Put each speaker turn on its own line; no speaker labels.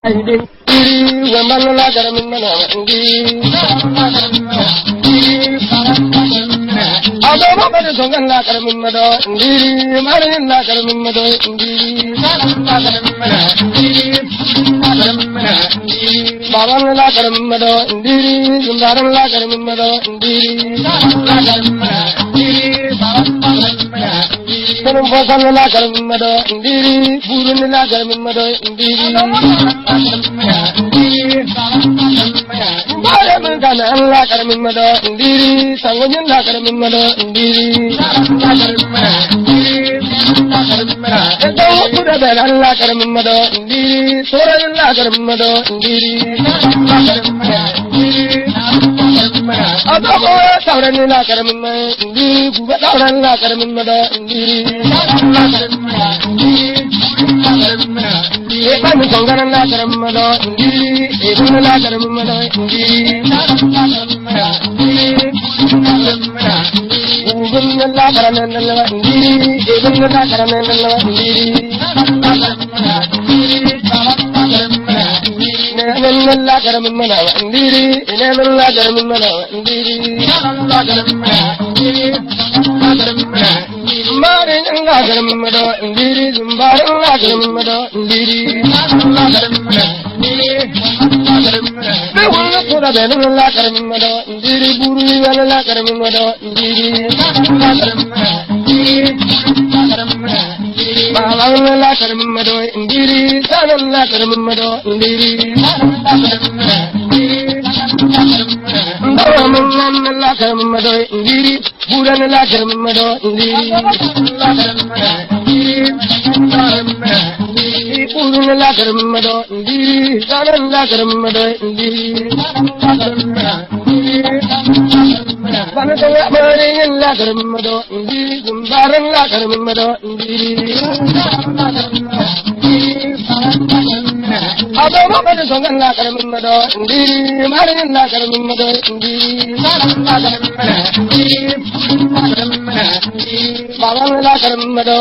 Wembalala Karaminmana, Adama Songan Karaminmado, Marin Karaminmado, Baban La Karaminmado, Zumbaran La Karaminmado, Bosan La Karaminmado, Burun La Karaminmado, La Karaminmado, Sangoyan La Karaminmado, La Karaminmado, Soran La Karaminmado, Adamo Sauran La Karaminmado, Sauran La Karaminmado, Epan Songaran La Karaminmado, Epan La Karaminmado, Ugun La Karaminmado, Epan La Karaminmado, La Karaminmado, La Karaminmado, Marin La Karaminmado, Zumbaran La Karaminmado, Pura Ben La Karaminmado, Buru La Karaminmado, Balan La Karaminmado, Sanan La Karaminmado, Baman La Karaminmado, Buran La Karaminmado, Urun La Karaminmado, Sanan La Karaminmado, Banatala Marin La Karaminmado, Zumbaran La Karaminmado, Adama Songan La Karaminmado, Marin La Karaminmado, Baban La Karaminmado,